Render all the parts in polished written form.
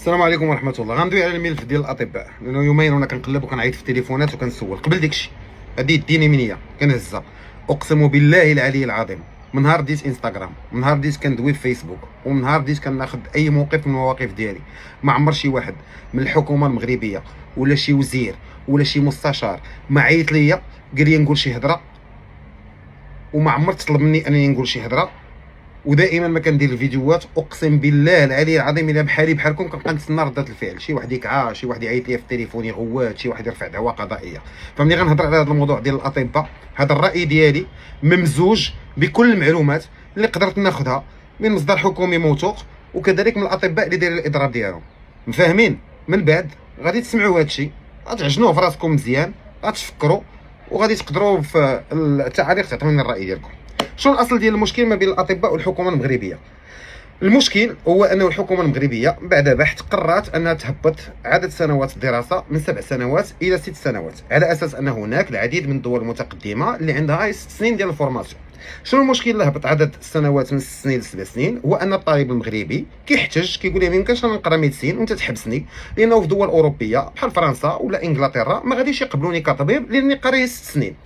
السلام عليكم ورحمه الله. غندوي على الملف ديال الاطباء، لانه يومين وانا كنقلب وكنعيط في التليفونات وكنسول قبل داكشي. هادي يديني منيه كنهزها، اقسم بالله العلي العظيم. من نهار بديت انستغرام، من نهار بديت كندوي في فيسبوك، ومن نهار بديت كناخذ اي موقف من المواقف ديالي، ما عمر شي واحد من الحكومه المغربيه ولا شي وزير ولا شي مستشار ما عيط ليا قال لي نقول شي هضره، وما عمر طلب مني انني نقول شي هضره. ودائما ما كندير الفيديوهات اقسم بالله العلي العظيم الا بحالي بحالكم كنبقى نتسنى رده الفعل، شي واحد يكعى، شي واحد يعيط لي في التليفون يغوات، شي واحد يرفع دعوه قضائيه. فملي غنهضر على هذا الموضوع ديال الاطباء، هذا الراي ديالي ممزوج بكل المعلومات اللي قدرت ناخذها من مصدر حكومي موثوق، وكذلك من الاطباء اللي دايرين الاضراب ديالهم. مفاهمين؟ من بعد غادي تسمعوا هذا الشيء، غتعجنوه في راسكم مزيان، غتفكروا وغادي تقدروا في التعاليق تعطوني الراي ديالكم. شنو الاصل ديال المشكل ما بين الاطباء والحكومه المغربيه؟ المشكل هو انه الحكومه المغربيه بعد بحث قررت انها تهبط عدد سنوات الدراسه من 7 سنوات الى 6 سنوات، على اساس ان هناك العديد من الدول المتقدمه اللي عندها 6 سنين ديال الفورماسيون. شنو المشكل اللي هبط عدد السنوات من 6 سنين ل 7 سنين؟ هو ان الطالب المغربي كيحتج، كيقول لي ما يمكنش انا نقرا ميديسين وانت تحبسني، لانه في دول اوروبيه بحال فرنسا ولا انجلترا ما غاديش يقبلوني كطبيب لاني قاري 6 سنين.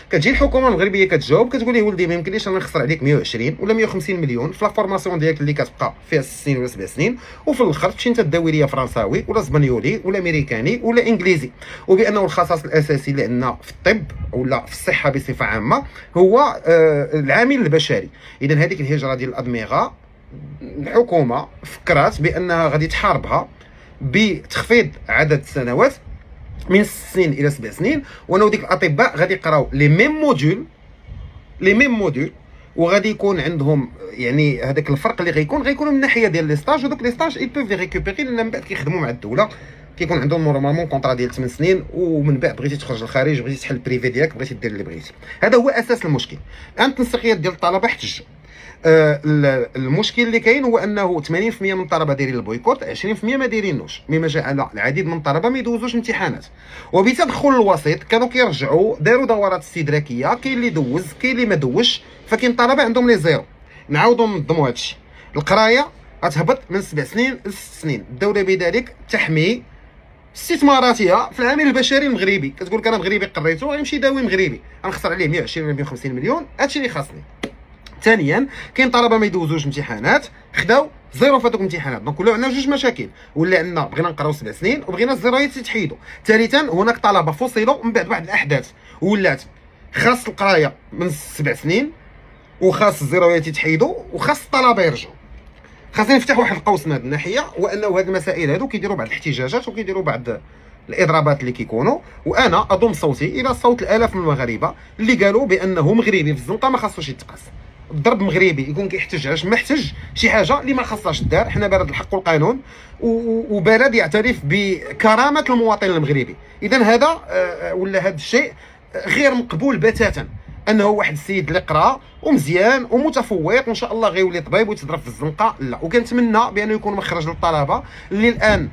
كتجي الحكومه المغربيه كتجاوب كتقول لي ولدي ما يمكنليش انا نخسر عليك 120 ولا 150 مليون في لا فورماسيون ديالك اللي كتبقى فيها 6 سنين ولا 7 سنين، وفي الاخر تمشي انت تداوي ليا فرنساوي ولا اسبانيولي ولا امريكاني ولا انجليزي. وبانه الخصاص الاساسي اللي عندنا في الطب ولا في الصحه بصفه عامه هو العامل البشري. اذا هذيك الهجره ديال الادمغه الحكومه فكرات بانها غادي تحاربها بتخفيض عدد السنوات من 6 سنين الى 7 سنين، وانه ديك الاطباء غادي يقراو لي ميم موديول وغادي يكون عندهم يعني هذاك الفرق اللي غيكون من الناحيه ديال لي ستاج، ودوك لي ستاج اي بوف لي ريكوبيري لان من بعد كيخدموا مع الدوله، كيكون عندهم نورمالمون كونطرا ديال 8 سنين، ومن بعد بغيتي تخرج للخارج، بغيتي تحل البريفي ديالك، بغيتي دير اللي بغيتي. هذا هو اساس المشكل. التنسيقيات ديال الطلبه احتجوا. المشكل اللي كاين هو انه 80% من الطلبه دايرين البويكوت، 20% ما دايرينوش، مما جعل العديد من الطلبه ما يدوزوش امتحانات. وبتدخل الوسيط كانوا كيرجعوا داروا دورات استدراكيه، كاين اللي دوز كاين اللي ما دوزش، فكاين طلبه عندهم لي زيرو. نعاودوا ننظموا هذا الشيء. القرايه غتهبط من 7 سنين ل 6 سنين، الدوله بذلك تحمي استثماراتها في العامل البشري المغربي. كتقول لك انا مغربي قريته غيمشي يداوي مغربي، غنخسر عليه 120 ولا 150 مليون، هادشي اللي خاصني. ثانيا كاين طلبه ما يدوزوش امتحانات، خداو زيرو في هذوك الامتحانات. دونك ولاو عندنا جوج مشاكل، ولا عندنا بغينا نقراو 7 سنين وبغينا الزيرويات يتحيدوا. ثالثا هناك طلبه فصلوا من بعد واحد الاحداث، ولات خاص القرايه من 7 سنين وخاص الزيرويات يتحيدوا وخاص الطلبه يرجعوا. خاصنا نفتح واحد القوس من هذه الناحيه، وانه هذه المسائل هذو كيديروا بعض الاحتجاجات وكيديروا بعض الاضرابات اللي كيكونوا، وانا اضم صوتي الى صوت الالاف من المغاربه اللي قالوا بانه مغربي في الزنقه ما خاصوش يتقاس. الضرب مغربي يكون كيحتج علاش ما احتج شي حاجه اللي ما خاصهاش دار. حنا بلد الحق والقانون وبلد يعترف بكرامه المواطن المغربي. اذا هذا ولا هذا الشيء غير مقبول بتاتا، انه واحد السيد اللي قرا ومزيان ومتفوق وان شاء الله غيولي طبيب ويتضرب في الزنقه، لا. وكنتمنى بانه يكون مخرج للطلبه اللي الان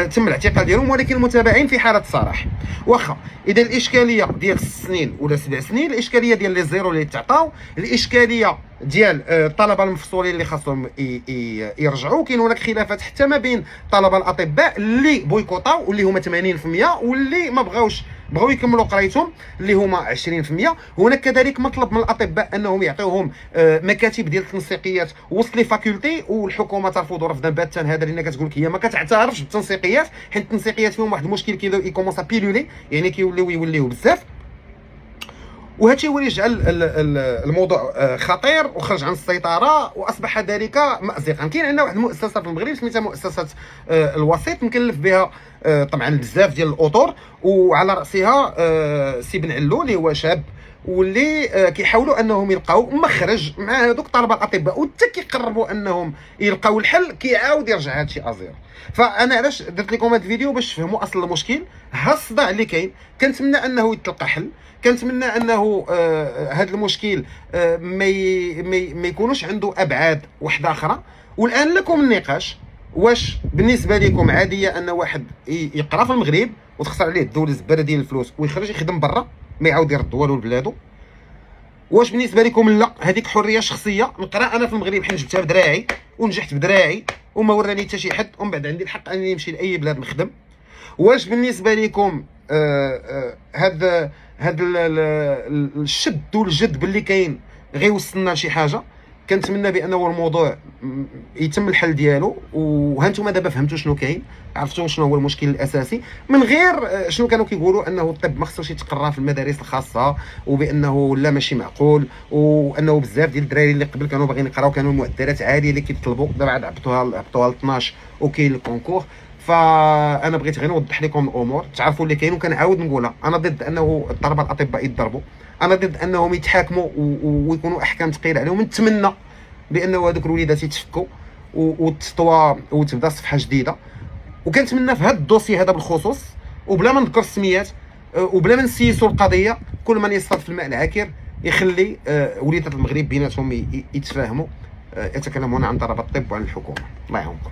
تم الاعتقال ديالهم، ولكن المتابعين في حاله صراح. واخا اذا الاشكاليه ديال 6 سنين ولا 7 سنين، الاشكاليه ديال لي زيرو اللي تعطاو، الاشكاليه ديال الطلبه المفصولين اللي خاصهم يرجعوا. كاين هناك خلافات حتى ما بين طلبه الاطباء اللي بويكوطاو واللي هما 80%، واللي ما بغاو يكملوا قرايتهم اللي هما 20%. هناك كذلك مطلب من الاطباء انهم يعطيوهم مكاتب ديال التنسيقيات وسط لي فاكولتي، والحكومه ترفض رفضا باتا هذا، لان كتقول لك هي ما كتعترفش بالتنسيقيات، حيت التنسيقيات فيهم واحد المشكل كيكومونس بيلولي، يعني كيوليو بزاف. وهذا الشيء هو اللي جعل الموضوع خطير وخرج عن السيطره، واصبح ذلك مازقا. كاين عندنا واحد المؤسسه في المغرب سميتها مؤسسه الوسيط، مكلف بها طبعا بزاف ديال الاطر، وعلى راسها سي بن علو اللي هو شاب، واللي كيحاولوا انهم يلقاو مخرج مع هذوك الطلبه الاطباء، وحتى كيقربوا انهم يلقاو الحل كيعاود يرجع هذا الشيء ازيرو. فانا علاش درت لكم هذا الفيديو؟ باش تفهموا اصل المشكل، ها الصداع اللي كاين. كنتمنى انه يتلقى حل، كنتمنى انه هذا المشكل ما يكونوش عنده ابعاد واحده اخرى. والان لكم النقاش، واش بالنسبه لكم عاديه ان واحد يقرا في المغرب وتخسر عليه الدوله زباله ديال الفلوس ويخرج يخدم برا ما يعاود يرد والو لبلادو؟ واش بالنسبه لكم لا هذيك حريه شخصيه؟ نقرا انا في المغرب حيت جبتها بدراعي ونجحت بدراعي وما وراني حتى شي حد، ومن بعد عندي الحق انني نمشي لاي بلاد نخدم. واش بالنسبه لكم هاد الشد والجد باللي كاين غيوصلنا لشي حاجه؟ كنتمنى بانه الموضوع يتم الحل ديالو، وهانتوما دابا فهمتوا شنو كاين، عرفتوا شنو هو المشكل الاساسي، من غير شنو كانوا كيقولوا انه الطب ما خصوش يتقرا في المدارس الخاصه، وبانه لا ماشي معقول، وانه بزاف ديال الدراري اللي قبل كانوا باغيين يقراو كانوا المعدلات عاليه اللي كيطلبوا، دابا عاد هبطوها ل 12 وكاين الكونكور. فانا بغيت غير نوضح لكم الامور تعرفوا اللي كاين، وكنعاود نقولها، انا ضد انه الطلبه الاطباء يتضربوا، انا ضد انهم يتحاكموا ويكونوا احكام ثقيله عليهم. نتمنى بانه هذوك الوليدات يتفكوا وتسطوا وتبدا صفحه جديده. وكنتمنى في هذا الدوسي هذا بالخصوص، وبلا ما نذكر السميات وبلا ما نسيسوا القضيه، كل من يصطاد في الماء العاكر يخلي وليدات المغرب بيناتهم يتفاهموا. يتكلمون عن طلبه الطب وعن الحكومه. الله يعاونكم.